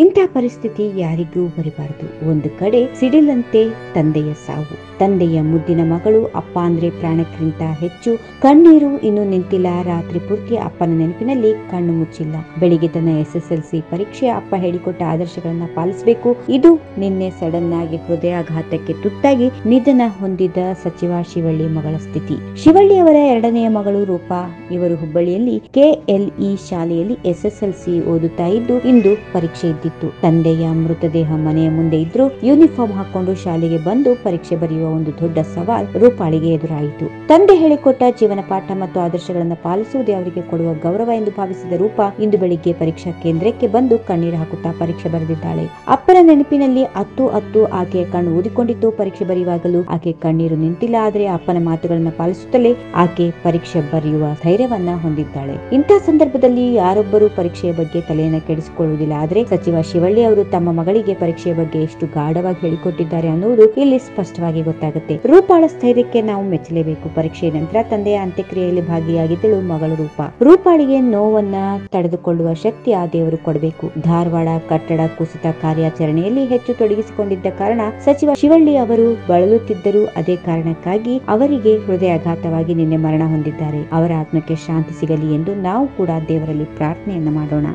ಇಂಥ ಪರಿಸ್ಥಿತಿ ಯಾರಿಗೂ ಬರಬಾರದು. ಒಂದು ಕಡೆ ಸಿಡಿಲಂತೆ ತಂದೆಯ ಸಾವು, ತಂದೆಯ ಮುದ್ದಿನ ಮಗಳು ಅಪ್ಪ ಅಂದ್ರೆ ಪ್ರಾಣಕ್ಕಿಂತ ಹೆಚ್ಚು. ಕಣ್ಣೀರು ಇನ್ನು ನಿಂತಿಲ್ಲ. ರಾತ್ರಿ ಪೂರ್ತಿ ಅಪ್ಪನ ನೆನಪಿನಲ್ಲಿ ಕಣ್ಣು ಮುಚ್ಚಿಲ್ಲ. ಬೆಳಿಗ್ಗೆ ತನ್ನ SSLC ಪರೀಕ್ಷೆ, ಅಪ್ಪ ಹೇಳಿಕೊಟ್ಟ ಆದರ್ಶಗಳನ್ನ ಪಾಲಿಸಬೇಕು. ಇದು ನಿನ್ನೆ ಸಡನ್ ಆಗಿ ಹೃದಯಾಘಾತಕ್ಕೆ ತುತ್ತಾಗಿ ನಿಧನ ಹೊಂದಿದ ಸಚಿವ ಶಿವಳ್ಳಿ ಮಗಳ ಸ್ಥಿತಿ. ಶಿವಳ್ಳಿ ಅವರ ಎರಡನೆಯ ಮಗಳು ರೂಪಾ. ಇವರು ಹುಬ್ಬಳ್ಳಿಯಲ್ಲಿ KLE ಶಾಲೆಯಲ್ಲಿ SSLC ಓದುತ್ತಾ ಇದ್ದು ಇಂದು ಪರೀಕ್ಷೆ ಇದ್ದಿತ್ತು. ತಂದೆಯ ಮೃತದೇಹ ಮನೆಯ ಮುಂದೆ ಇದ್ರು. ಯೂನಿಫಾರ್ಮ್ ಹಾಕೊಂಡು ಶಾಲೆಗೆ ಬಂದು ಪರೀಕ್ಷೆ ಬರೆಯುವ ಒಂದು ದೊಡ್ಡ ಸವಾಲ್ ರೂಪಾಳಿಗೆ ಎದುರಾಯಿತು. ತಂದೆ ಹೇಳಿಕೊಟ್ಟ ಜೀವನ ಪಾಠ ಮತ್ತು ಆದರ್ಶಗಳನ್ನು ಪಾಲಿಸುವುದೇ ಅವರಿಗೆ ಕೊಡುವ ಗೌರವ ಎಂದು ಭಾವಿಸಿದ ರೂಪಾ ಇಂದು ಬೆಳಿಗ್ಗೆ ಪರೀಕ್ಷಾ ಕೇಂದ್ರಕ್ಕೆ ಬಂದು ಕಣ್ಣೀರು ಹಾಕುತ್ತಾ ಪರೀಕ್ಷೆ ಬರೆದಿದ್ದಾಳೆ. ಅಪ್ಪನ ನೆನಪಿನಲ್ಲಿ ಅತ್ತು ಆಕೆಯ ಕಣ್ಣು ಊದಿಕೊಂಡಿತ್ತು. ಪರೀಕ್ಷೆ ಬರೆಯುವಾಗಲೂ ಆಕೆ ಕಣ್ಣೀರು ನಿಂತಿಲ್ಲ. ಆದರೆ ಅಪ್ಪನ ಮಾತುಗಳನ್ನು ಪಾಲಿಸುತ್ತಲೇ ಆಕೆ ಪರೀಕ್ಷೆ ಬರೆಯುವ ಧೈರ್ಯವನ್ನ ಹೊಂದಿದ್ದಾಳೆ. ಇಂತಹ ಸಂದರ್ಭದಲ್ಲಿ ಯಾರೊಬ್ಬರು ಪರೀಕ್ಷೆಯ ಬಗ್ಗೆ ತಲೆಯನ್ನ ಕೆಡಿಸಿಕೊಳ್ಳುವುದಿಲ್ಲ. ಆದರೆ ಸಚಿವ ಶಿವಳ್ಳಿ ಅವರು ತಮ್ಮ ಮಗಳಿಗೆ ಪರೀಕ್ಷೆಯ ಬಗ್ಗೆ ಎಷ್ಟು ಗಾಢವಾಗಿ ಹೇಳಿಕೊಟ್ಟಿದ್ದಾರೆ ಅನ್ನುವುದು ಇಲ್ಲಿ ಸ್ಪಷ್ಟವಾಗಿ ಗೊತ್ತಾಗುತ್ತೆ. ರೂಪಾಳ ಸ್ಥೈರ್ಯಕ್ಕೆ ನಾವು ಮೆಚ್ಚಲೇಬೇಕು. ಪರೀಕ್ಷೆಯ ನಂತರ ತಂದೆಯ ಅಂತ್ಯಕ್ರಿಯೆಯಲ್ಲಿ ಭಾಗಿಯಾಗಿದ್ದಳು ಮಗಳು ರೂಪಾ. ರೂಪಾಳಿಗೆ ನೋವನ್ನ ತಡೆದುಕೊಳ್ಳುವ ಶಕ್ತಿ ಆ ದೇವರು ಕೊಡಬೇಕು. ಧಾರವಾಡ ಕಟ್ಟಡ ಕುಸಿತ ಕಾರ್ಯಾಚರಣೆಯಲ್ಲಿ ಹೆಚ್ಚು ತೊಡಗಿಸಿಕೊಂಡಿದ್ದ ಕಾರಣ ಸಚಿವ ಶಿವಳ್ಳಿ ಅವರು ಬಳಲುತ್ತಿದ್ದರು. ಅದೇ ಕಾರಣಕ್ಕಾಗಿ ಅವರಿಗೆ ಹೃದಯಾಘಾತವಾಗಿ ನಿನ್ನೆ ಮರಣ ಹೊಂದಿದ್ದಾರೆ. ಅವರ ಆತ್ಮಕ್ಕೆ ಶಾಂತಿ ಸಿಗಲಿ ಎಂದು ನಾವು ಕೂಡ ದೇವರಲ್ಲಿ ಪ್ರಾರ್ಥನೆಯನ್ನ ಮಾಡೋಣ.